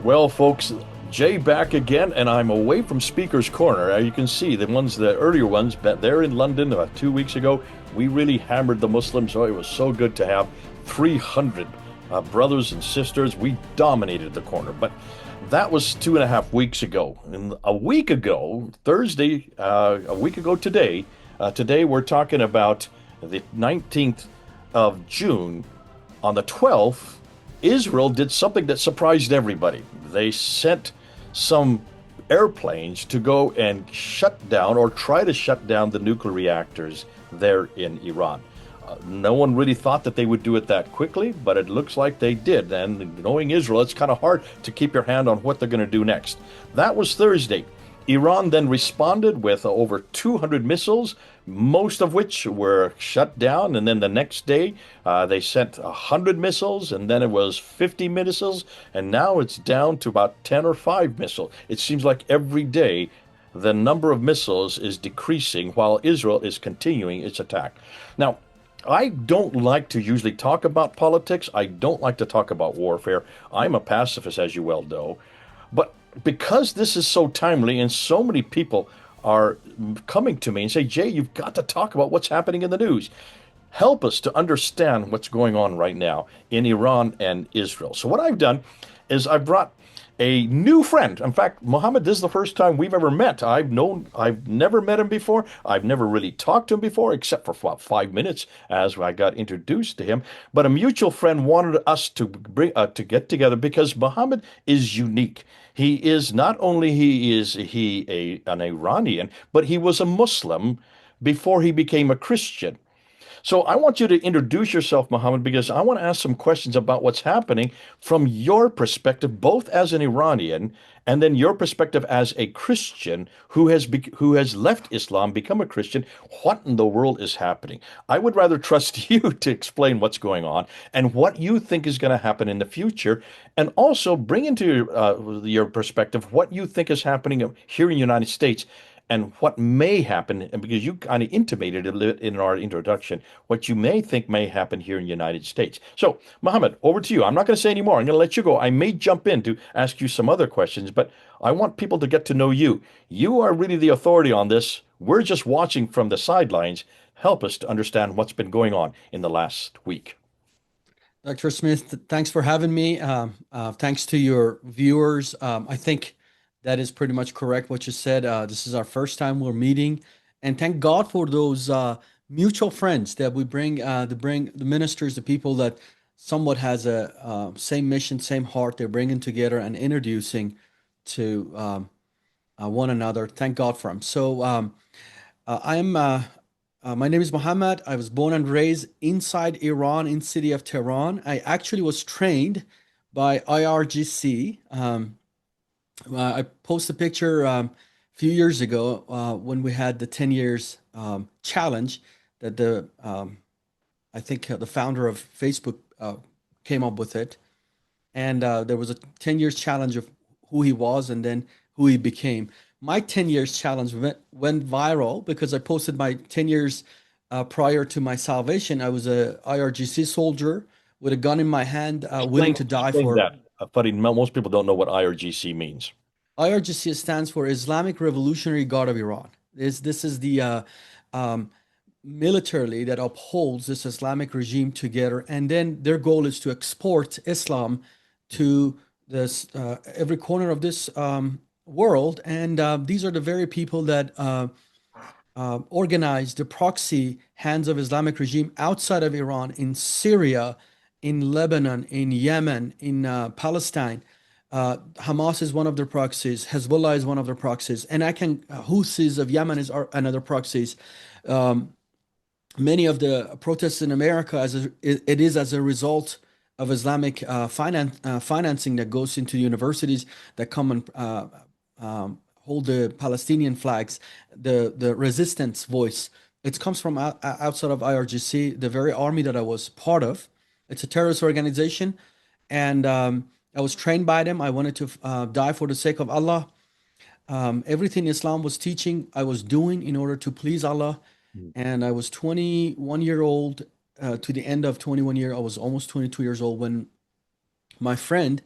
Well, folks, Jay back again, and I'm away from Speaker's Corner. You can see the earlier ones, but they're in London about 2 weeks ago. We really hammered the Muslims, so it was so good to have 300 brothers and sisters. We dominated the corner, but that was 2.5 weeks ago. And a week ago, Thursday, a week ago today, today we're talking about the 19th of June. On the 12th, Israel did something that surprised everybody. They sent some airplanes to go and shut down or try to shut down the nuclear reactors there in Iran. No one really thought that they would do it that quickly, but it looks like they did. And knowing Israel, it's kind of hard to keep your hand on what they're going to do next. That was Thursday. Iran then responded with over 200 missiles, most of which were shut down. And then the next day, they sent 100 missiles, and then it was 50 missiles, and now it's down to about 10 or 5 missiles. It seems like every day the number of missiles is decreasing while Israel is continuing its attack. Now, I don't like to usually talk about politics. I don't like to talk about warfare. I'm a pacifist, as you well know. But because this is so timely and so many people are coming to me and say, Jay, you've got to talk about what's happening in the news. Help us to understand what's going on right now in Iran and Israel. So what I've done is I brought a new friend. In fact, Mohammed, this is the first time we've ever met. I've never met him before. I've never really talked to him before, except for what, 5 minutes as I got introduced to him. But a mutual friend wanted us to bring to get together because Mohammed is unique. He is not only an Iranian, but he was a Muslim before he became a Christian. So I want you to introduce yourself, Mohammed, because I want to ask some questions about what's happening from your perspective, both as an Iranian and then your perspective as a Christian who has left Islam, become a Christian. What in the world is happening? I would rather trust you to explain what's going on and what you think is going to happen in the future, and also bring into your perspective what you think is happening here in the United States and what may happen, and because you kind of intimated a little in our introduction, what you may think may happen here in the United States. So, Mohammed, over to you. I'm not going to say any more. I'm going to let you go. I may jump in to ask you some other questions, but I want people to get to know you. You are really the authority on this. We're just watching from the sidelines. Help us to understand what's been going on in the last week. Dr. Smith, thanks for having me. Thanks to your viewers. I think that is pretty much correct what you said. This is our first time we're meeting, and thank God for those mutual friends that we bring to bring the ministers, the people that somewhat has a same mission, same heart. They're bringing together and introducing to one another. Thank God for them. So I'm. My name is Mohammed. I was born and raised inside Iran, in city of Tehran. I actually was trained by IRGC. I posted a picture a few years ago when we had the 10 years challenge that I think the founder of Facebook came up with it. And there was a 10 years challenge of who he was and then who he became. My 10 years challenge went viral because I posted my 10 years prior to my salvation. I was a IRGC soldier with a gun in my hand, willing to die Explain for. that. Buddy, most people don't know what IRGC means. IRGC stands for Islamic Revolutionary Guard of Iran. This is the militarily that upholds this Islamic regime together, and then their goal is to export Islam to this every corner of this world. And these are the very people that organize the proxy hands of Islamic regime outside of Iran, in Syria, in Lebanon, in Yemen, in Palestine. Hamas is one of their proxies. Hezbollah is one of their proxies, and Houthis of Yemen is another proxies. Many of the protests in America, it is as a result of Islamic financing that goes into universities that come and hold the Palestinian flags, the resistance voice. It comes from outside of IRGC, the very army that I was part of. It's a terrorist organization, and I was trained by them. I wanted to die for the sake of Allah. Everything Islam was teaching, I was doing in order to please Allah. Mm. And I was 21 year old to the end of 21 year. I was almost 22 years old when my friend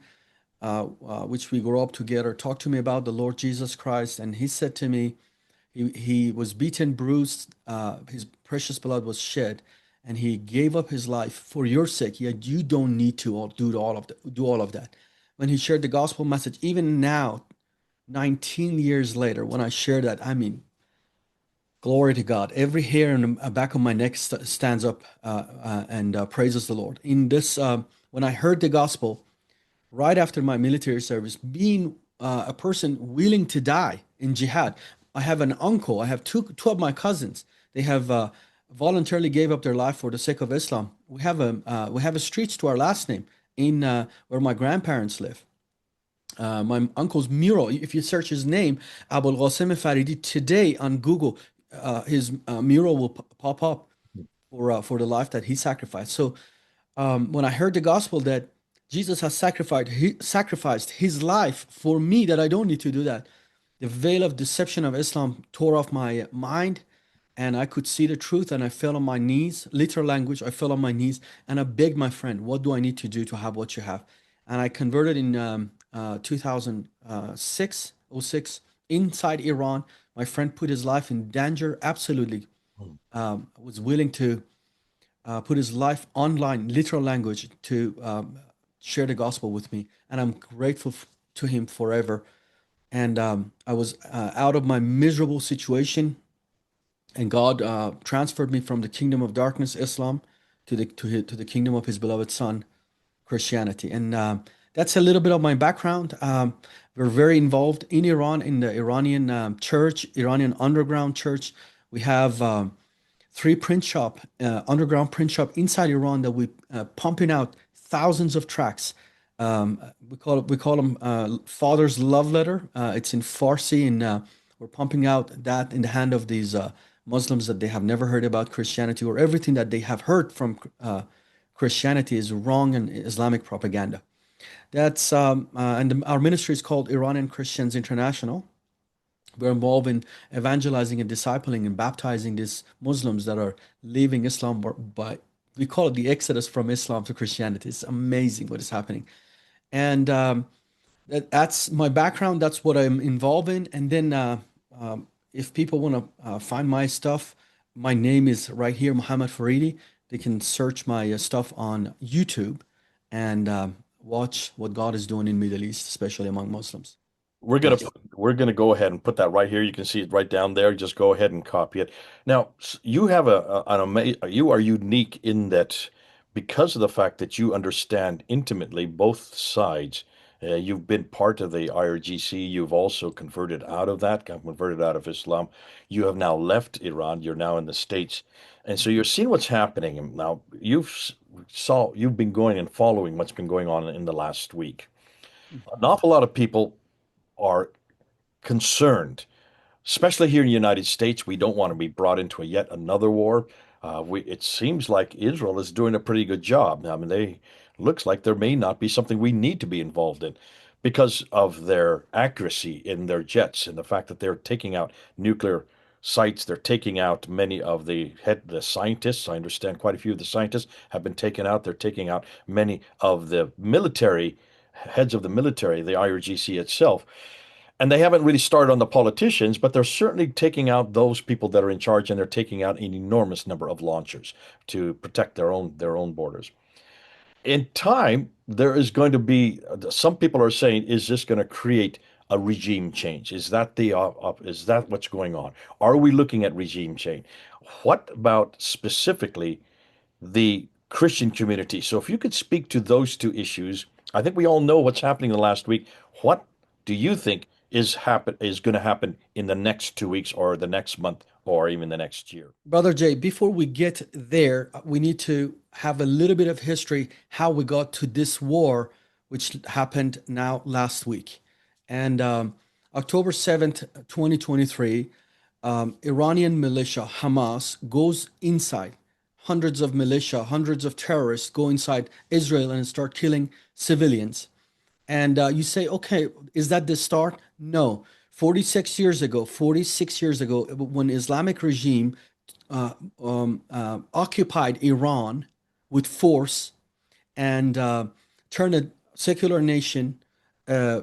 which we grew up together, talked to me about the Lord Jesus Christ, and he said to me, he was beaten, bruised, his precious blood was shed, and he gave up his life for your sake. Yet you don't need to do all of that. When he shared the gospel message, even now, 19 years later, when I share that, I mean, glory to God. Every hair in the back of my neck stands up and praises the Lord. In this, when I heard the gospel right after my military service, being a person willing to die in jihad, I have an uncle. I have two of my cousins. They have voluntarily gave up their life for the sake of Islam. We have a streets to our last name in where my grandparents live. My uncle's mural. If you search his name, Abul Qasim Faridi, today on Google, his mural will pop up for the life that he sacrificed. So when I heard the gospel that Jesus has sacrificed his life for me, that I don't need to do that, the veil of deception of Islam tore off my mind, and I could see the truth, and I fell on my knees. Literal language, I fell on my knees, and I begged my friend, "What do I need to do to have what you have?" And I converted in 2006, '06, inside Iran. My friend put his life in danger, absolutely was willing to put his life online, literal language, to share the gospel with me. And I'm grateful to him forever. And I was out of my miserable situation, and God transferred me from the kingdom of darkness, Islam, to the kingdom of His beloved Son, Christianity. And that's a little bit of my background. We're very involved in Iran, in the Iranian church, Iranian underground church. We have three print shop, underground print shop inside Iran that we pumping out thousands of tracks. We call them Father's Love Letter. It's in Farsi, and we're pumping out that in the hand of these Muslims that they have never heard about Christianity, or everything that they have heard from Christianity is wrong and Islamic propaganda. That's our ministry is called Iranian Christians International. We're involved in evangelizing and discipling and baptizing these Muslims that are leaving Islam by, we call it the exodus from Islam to Christianity. It's amazing what is happening. And that's my background. That's what I'm involved in. And then if people want to find my stuff, my name is right here, Mohamad Faridi. They can search my stuff on YouTube and watch what God is doing in Middle East, especially among Muslims. Thank you. We're gonna go ahead and put that right here. You can see it right down there. Just go ahead and copy it. Now, you have you are unique in that because of the fact that you understand intimately both sides. You've been part of the IRGC. You've also converted out of that, got converted out of Islam. You have now left Iran. You're now in the States, and so you're seeing what's happening. And now you've been going and following what's been going on in the last week. An awful lot of people are concerned, especially here in the United States. We don't want to be brought into yet another war. It seems like Israel is doing a pretty good job. I mean, they looks like there may not be something we need to be involved in because of their accuracy in their jets and the fact that they're taking out nuclear sites. They're taking out many of the scientists. I understand quite a few of the scientists have been taken out. They're taking out many of the military heads of the military, the IRGC itself. And they haven't really started on the politicians, but they're certainly taking out those people that are in charge, and they're taking out an enormous number of launchers to protect their own borders. In time, there is going to be some people are saying, is this going to create a regime change? Is that what's going on? Are we looking at regime change? What about specifically the Christian community? So if you could speak to those two issues, I think we all know what's happening in the last week. What do you think is going to happen in the next 2 weeks or the next month or even the next year? Brother Jay, before we get there, we need to have a little bit of history how we got to this war, which happened now last week. And October 7th, 2023, Iranian militia, Hamas, goes inside. Hundreds of militia, hundreds of terrorists go inside Israel and start killing civilians. And you say, okay, is that the start? No. 46 years ago, when Islamic regime occupied Iran with force and turned a secular nation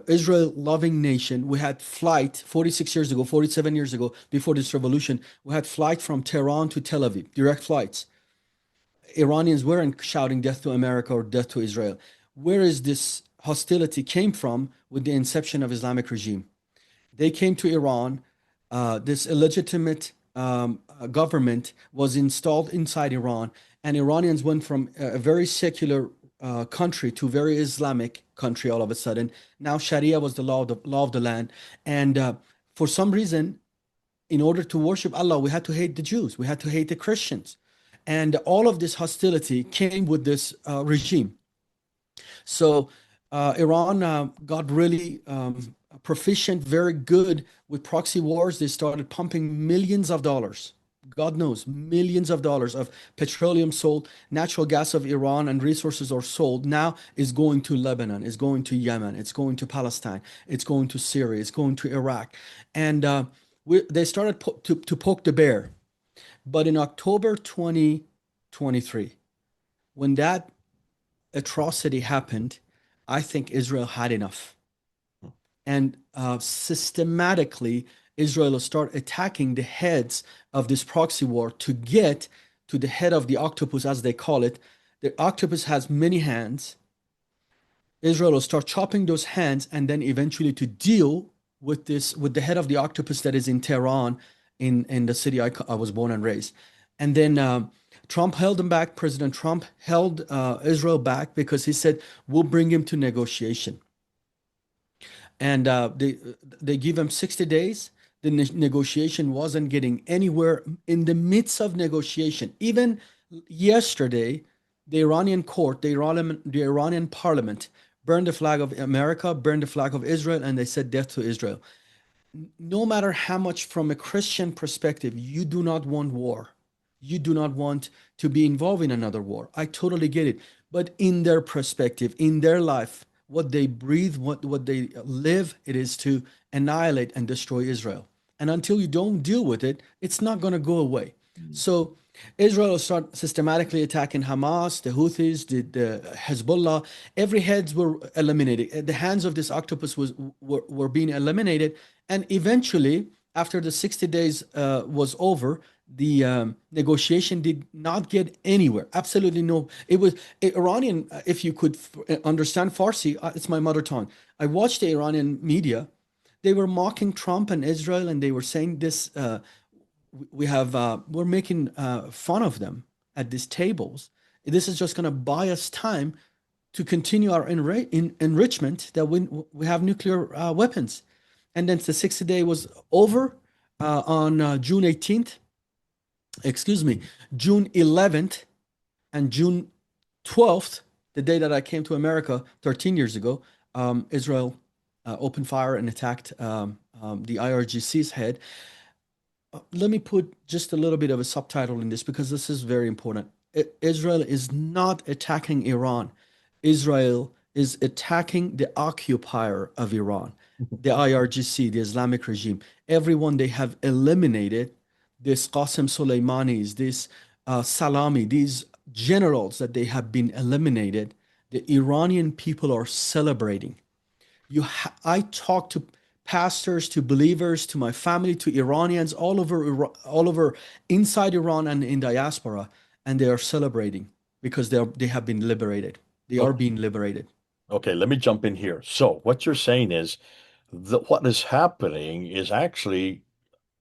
Israel loving nation. We had flight 46 years ago, 47 years ago, before this revolution. We had flight from Tehran to Tel Aviv, direct flights. Iranians weren't shouting death to America or death to Israel. Where is this hostility came from with the inception of Islamic regime? They came to Iran. This illegitimate government was installed inside Iran, and Iranians went from a very secular country to very Islamic country all of a sudden. Now Sharia was the law of the land, and for some reason, in order to worship Allah, we had to hate the Jews, we had to hate the Christians, and all of this hostility came with this regime. So Iran got really proficient, very good with proxy wars. They started pumping millions of dollars. God knows, millions of dollars of petroleum sold, natural gas of Iran and resources are sold. Now is going to Lebanon, is going to Yemen, it's going to Palestine, it's going to Syria, it's going to Iraq. And they started to poke the bear. But in October 2023, when that atrocity happened, I think Israel had enough. And systematically, Israel will start attacking the heads of this proxy war to get to the head of the octopus, as they call it. The octopus has many hands. Israel will start chopping those hands and then eventually to deal with this, with the head of the octopus that is in Tehran, in the city I was born and raised. And then Trump held him back. President Trump held Israel back because he said, we'll bring him to negotiation. And they give him 60 days. The negotiation wasn't getting anywhere. In the midst of negotiation, even yesterday, the Iranian court, the Iranian parliament burned the flag of America, burned the flag of Israel, and they said death to Israel. No matter how much from a Christian perspective, you do not want war. You do not want to be involved in another war. I totally get it. But in their perspective, in their life, what they breathe, what they live, it is to annihilate and destroy Israel. And until you don't deal with it, it's not going to go away. So Israel will start systematically attacking Hamas, the Houthis, the Hezbollah. Every heads were eliminated. The hands of this octopus were being eliminated. And eventually, after the 60 days was over, the negotiation did not get anywhere. Absolutely no. It was Iranian, if you could understand Farsi, it's my mother tongue. I watched the Iranian media. They were mocking Trump and Israel, and they were saying this, we're making fun of them at these tables. This is just going to buy us time to continue our enrichment that we have nuclear weapons. And then the 60-day was over on June 18th. Excuse me, June 11th and June 12th, the day that I came to America 13 years ago, Israel opened fire and attacked the IRGC's head. Let me put just a little bit of a subtitle in this because this is very important. Israel is not attacking Iran. Israel is attacking the occupier of Iran, the IRGC, the Islamic regime. Everyone they have eliminated, this Qasem Soleimani's, this Salami, these generals that they have been eliminated, the Iranian people are celebrating. I talk to pastors, to believers, to my family, to Iranians all over inside Iran and in diaspora, and they are celebrating because they have been liberated. They are being liberated. Okay, let me jump in here. So what you're saying is that what is happening is actually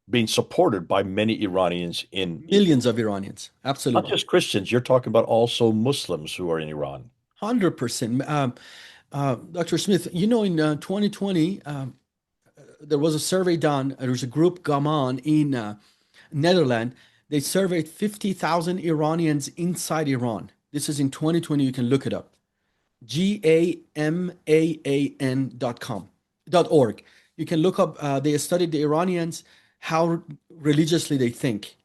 being supported by many Iranians in Millions of Iranians, not absolutely, just Christians. You're talking about also Muslims who are in Iran. 100%. Dr. Smith, in 2020, there was a survey done. There was a group, Gaman, in Netherlands. They surveyed 50,000 Iranians inside Iran. This is in 2020. You can look it up. GAMAAN.org. You can look up, they studied the Iranians, how religiously they think.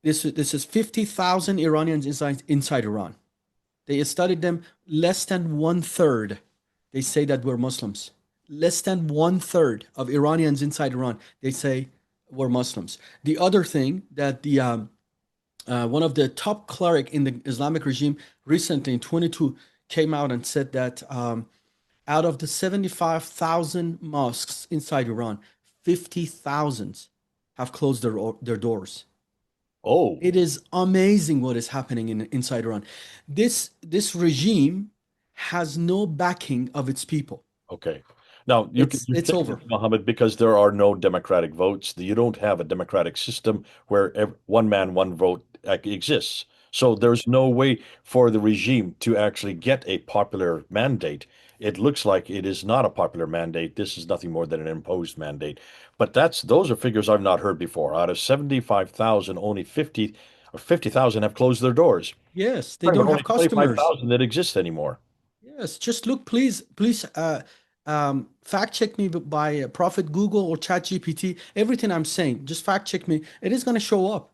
This is 50,000 Iranians inside Iran. They studied them. Less than 1/3, they say that we're Muslims. Less than 1/3 of Iranians inside Iran, they say we're Muslims. The other thing that the one of the top cleric in the Islamic regime recently in 22 came out and said that Out of the 75,000 mosques inside Iran, 50,000 have closed their doors. Oh, It is amazing what is happening inside Iran. This regime has no backing of its people. okay. Now, you It's say over. this, Mohammed, because there are no democratic votes. You don't have a democratic system where one man, one vote exists. So there's no way for the regime to actually get a popular mandate. It looks like it is not a popular mandate. This is nothing more than an imposed mandate. But those are figures I've not heard before. Out of 75,000, only 50 or 50,000 have closed their doors. Yes, they Talking don't about have only customers. 25,000 that exist anymore. Yes, just look, please, fact check me by Prophet Google or Chat GPT. Everything I'm saying, just fact check me. It is going to show up.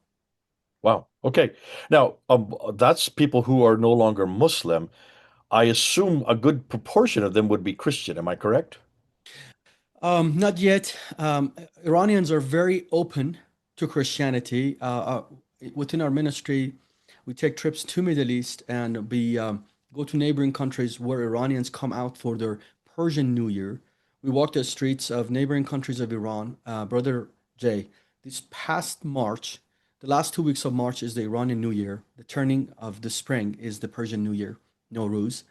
Wow. Okay. Now, that's people who are no longer Muslim. I assume a good proportion of them would be Christian. Am I correct? Not yet. Iranians are very open to Christianity. Within our ministry, we take trips to Middle East and we go to neighboring countries where Iranians come out for their Persian New Year. We walk the streets of neighboring countries of Iran. Brother Jay, this past March, the last 2 weeks of March is the Iranian New Year. The turning of the spring is the Persian New Year, Nowruz.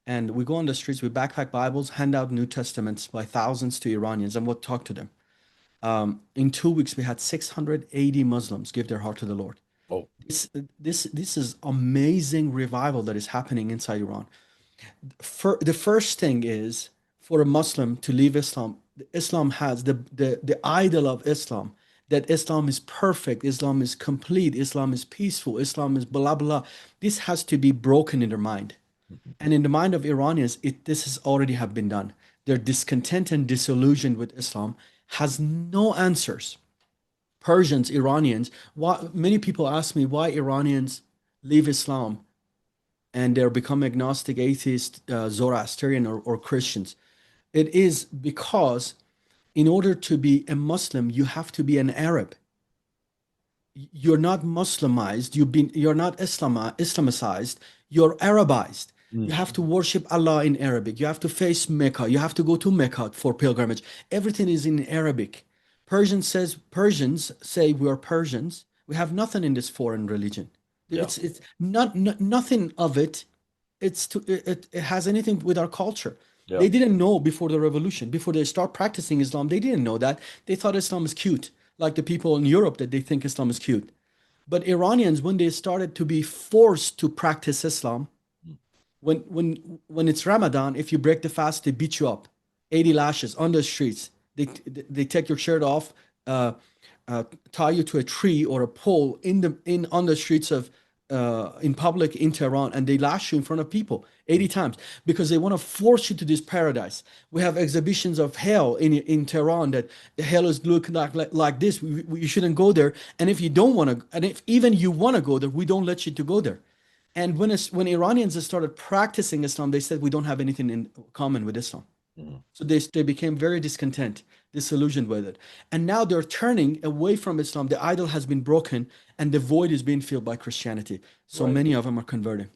And we go on the streets, we backpack Bibles, hand out New Testaments by thousands to Iranians, and we'll talk to them. In 2 weeks, we had 680 Muslims give their heart to the Lord. Oh, This is amazing revival that is happening inside Iran. The first thing is for a Muslim to leave Islam. Islam has the idol of Islam, that Islam is perfect, Islam is complete, Islam is peaceful, Islam is blah blah. This has to be broken in their mind. And in the mind of Iranians, this has already have been done. Their discontent and disillusioned with Islam has no answers. Persians, Iranians, many people ask me why Iranians leave Islam and they're become agnostic, atheist, Zoroastrian, or Christians. It is because in order to be a Muslim, you have to be an Arab. You're not Muslimized. You're not Islamicized. You're Arabized. You mm, have to worship Allah in Arabic. You have to face Mecca. You have to go to Mecca for pilgrimage. Everything is in Arabic. Persians say we are Persians. We have nothing in this foreign religion. yeah, It's nothing of it. It has anything with our culture. yeah, They didn't know before the revolution, before they start practicing Islam. They didn't know that. They thought Islam is cute, like the people in Europe that they think Islam is cute. But Iranians, when they started to be forced to practice Islam, mm, when it's Ramadan, if you break the fast, they beat you up, 80 lashes on the streets. They take your shirt off, uh, tie you to a tree or a pole in on the streets of in public in Tehran, and they lash you in front of people 80 times because they want to force you to this paradise. We have exhibitions of hell in Tehran that the hell is looking like this. You shouldn't go there, and if you don't want to, and if even you want to go there, we don't let you to go there. And when Iranians started practicing Islam, they said we don't have anything in common with Islam. mm. So they became very discontent, disillusioned with it. And now they're turning away from Islam. The idol has been broken and the void is being filled by Christianity. So Right. many of them are converting.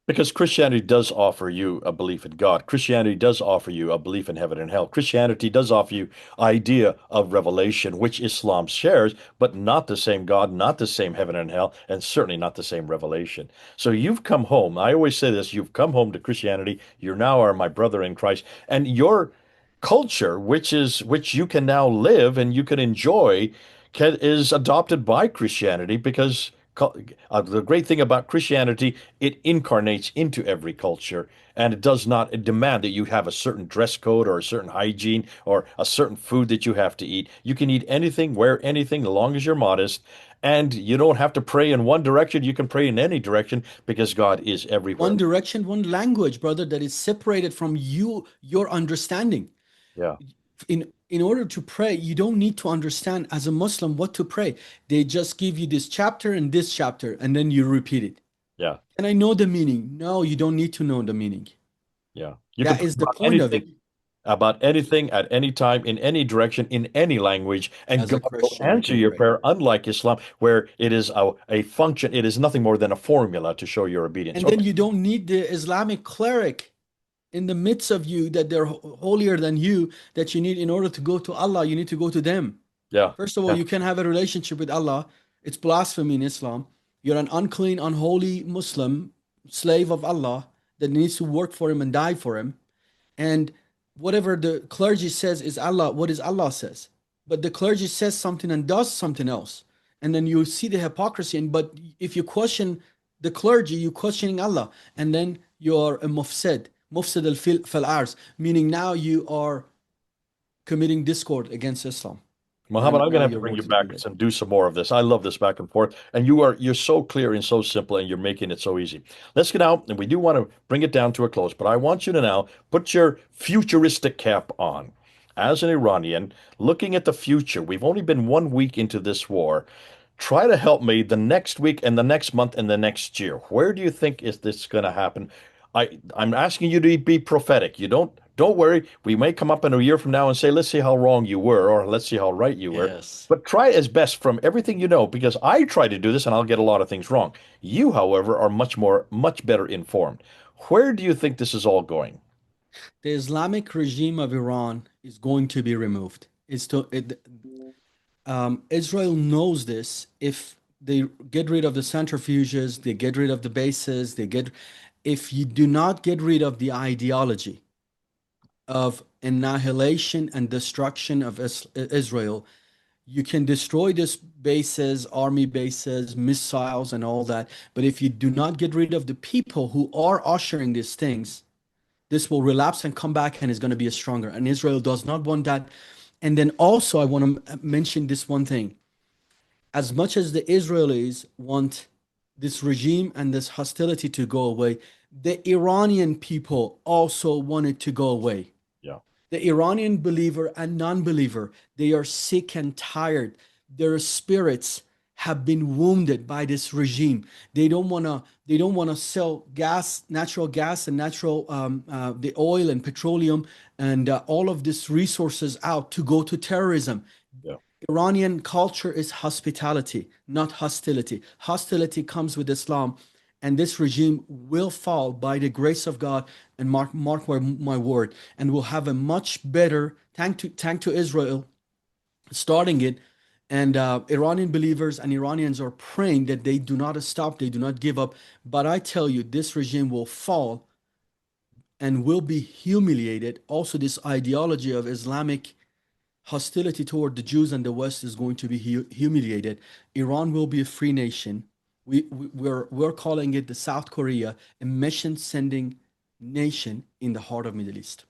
Because Christianity does offer you a belief in God. Christianity does offer you a belief in heaven and hell. Christianity does offer you idea of revelation, which Islam shares, but not the same God, not the same heaven and hell, and certainly not the same revelation. So you've come home. I always say this, you've come home to Christianity. You now are my brother in Christ. And your culture, which you can now live and you can enjoy, is adopted by Christianity because the great thing about Christianity, it incarnates into every culture, and it does not demand that you have a certain dress code or a certain hygiene or a certain food that you have to eat. You can eat anything, wear anything, as long as you're modest, and you don't have to pray in one direction. You can pray in any direction because God is everywhere. One direction, one language, brother, that is separated from your understanding. Yeah, In order to pray, you don't need to understand as a Muslim what to pray. They just give you this chapter and this chapter, and then you repeat it. yeah, And I know the meaning. No, you don't need to know the meaning. yeah. You can That pray is the point of it about anything at any time, in any direction, in any language, and as a God will Christian you answer can your pray. prayer, unlike Islam, where it is a function, it is nothing more than a formula to show your obedience. And then Okay. you don't need the Islamic cleric in the midst of you that they're holier than you, that you need, in order to go to Allah, you need to go to them. Yeah. First of all, Yeah. you can have a relationship with Allah. It's blasphemy in Islam. You're an unclean, unholy Muslim, slave of Allah that needs to work for him and die for him. And whatever the clergy says is Allah, what is Allah says. But the clergy says something and does something else. And then you see the hypocrisy. And but if you question the clergy, you're questioning Allah. And then you're a mufsid fil ars, meaning now you are committing discord against Islam. Mohammed, And I'm going to now have to you're bring you working back against. and do some more of this. I love this back and forth, and you're so clear and so simple, and you're making it so easy. Let's get out, and we do want to bring it down to a close, but I want you to now put your futuristic cap on. As an Iranian, looking at the future, we've only been 1 week into this war. Try to help me the next week and the next month and the next year. Where do you think is this going to happen? I'm asking you to be prophetic. You don't worry. We may come up in a year from now and say, let's see how wrong you were, or let's see how right you were. Yes. But try as best from everything you know, because I try to do this and I'll get a lot of things wrong. You, however, are much better informed. Where do you think this is all going? The Islamic regime of Iran is going to be removed. Israel knows this. If they get rid of the centrifuges, they get rid of the bases, if you do not get rid of the ideology of annihilation and destruction of Israel, you can destroy these bases, army bases, missiles, and all that. But if you do not get rid of the people who are ushering these things, this will relapse and come back and is going to be stronger. And Israel does not want that. And then also, I want to mention this one thing. As much as the Israelis want this regime and this hostility to go away, the Iranian people also want it to go away. Yeah. The Iranian believer and non-believer, they are sick and tired. Their spirits have been wounded by this regime. They don't want to sell gas, natural gas and natural the oil and petroleum and all of these resources out to go to terrorism. Yeah. Iranian culture is hospitality, not hostility. Hostility comes with Islam, and this regime will fall by the grace of God. And mark my word, and will have a much better thank to Israel starting it. And Iranian believers and Iranians are praying that they do not stop, they do not give up. But I tell you, this regime will fall and will be humiliated. Also, this ideology of Islamic hostility toward the Jews and the West is going to be humiliated. Iran will be a free nation. We're calling it the South Korea, a mission sending nation in the heart of Middle East.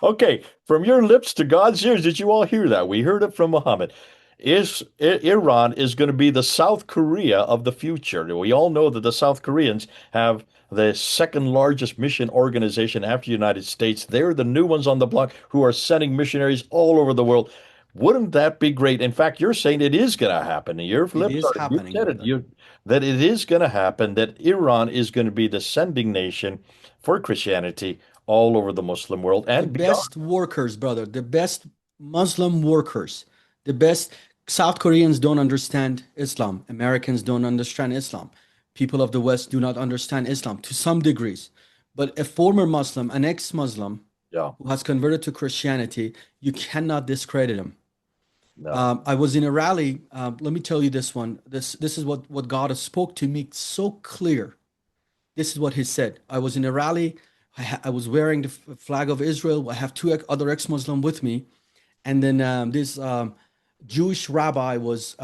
Okay, from your lips to God's ears, did you all hear that? We heard it from Muhammad. Iran is going to be the South Korea of the future. We all know that the South Koreans have the second largest mission organization after the United States. They're the new ones on the block who are sending missionaries all over the world. Wouldn't that be great? In fact, you're saying it is going to happen. Your It lips is are, you happening, said it, brother. that it is going to happen, that Iran is going to be the sending nation for Christianity all over the Muslim world The and beyond. best workers, brother, the best Muslim workers, the best. South Koreans don't understand Islam. Americans don't understand Islam. People of the West do not understand Islam to some degrees. But a former Muslim, an ex-Muslim Yeah, who has converted to Christianity, you cannot discredit him. no. I was in a rally. Let me tell you this one. This is what God spoke to me so clear. This is what he said. I was in a rally. I was wearing the flag of Israel. I have two other ex-Muslim with me, and then this Jewish rabbi was,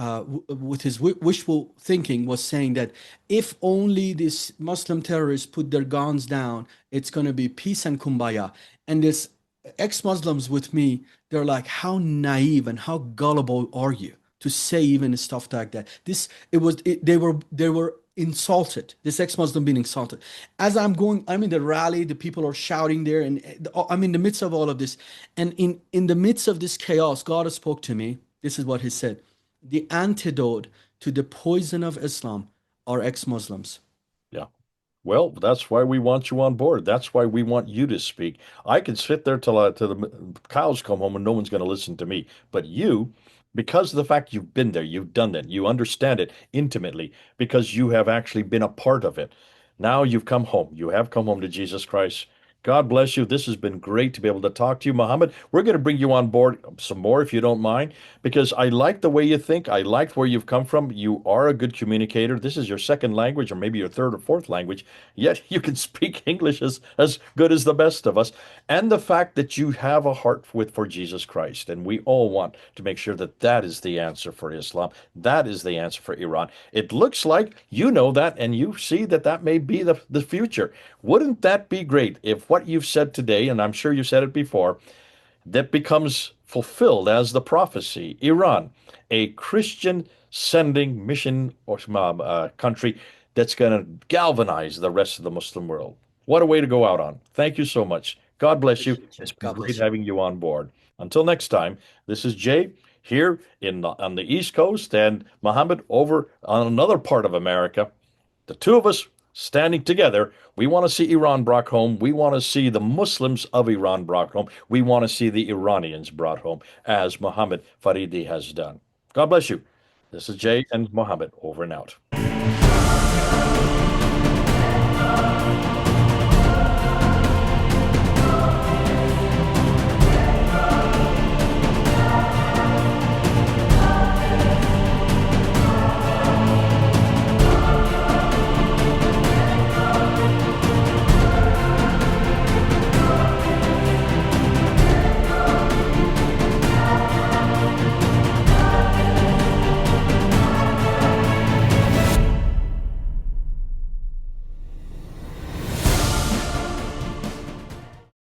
with his wishful thinking, was saying that if only these Muslim terrorists put their guns down, it's going to be peace and kumbaya. And this ex-Muslims with me, they're like, how naive and how gullible are you to say even stuff like that? They were insulted. This ex-Muslim being insulted. As I'm in the rally, the people are shouting there, and I'm in the midst of all of this. And in the midst of this chaos, God spoke to me. This is what he said. The antidote to the poison of Islam are ex-Muslims. Yeah. Well, that's why we want you on board. That's why we want you to speak. I can sit there till the cows come home and no one's going to listen to me. But you, because of the fact you've been there, you've done that, you understand it intimately because you have actually been a part of it. Now you've come home. You have come home to Jesus Christ. God bless you. This has been great to be able to talk to you, Mohammed. We're going to bring you on board some more if you don't mind, because I like the way you think. I like where you've come from. You are a good communicator. This is your second language, or maybe your third or fourth language, yet you can speak English as good as the best of us. And the fact that you have a heart for Jesus Christ. And we all want to make sure that that is the answer for Islam. That is the answer for Iran. It looks like you know that, and you see that that may be the future. Wouldn't that be great if what you've said today, and I'm sure you said it before, that becomes fulfilled as the prophecy? Iran, a Christian sending mission or country that's going to galvanize the rest of the Muslim world. What a way to go out on. Thank you so much. God bless you. Appreciate you. It's been God great bless you. having you on board. Until next time, this is Jay here on the East Coast and Mohammed over on another part of America. The two of us standing together. We want to see Iran brought home. We want to see the Muslims of Iran brought home. We want to see the Iranians brought home, as Mohamad Faridi has done. God bless you. This is Jay and Mohammed over and out.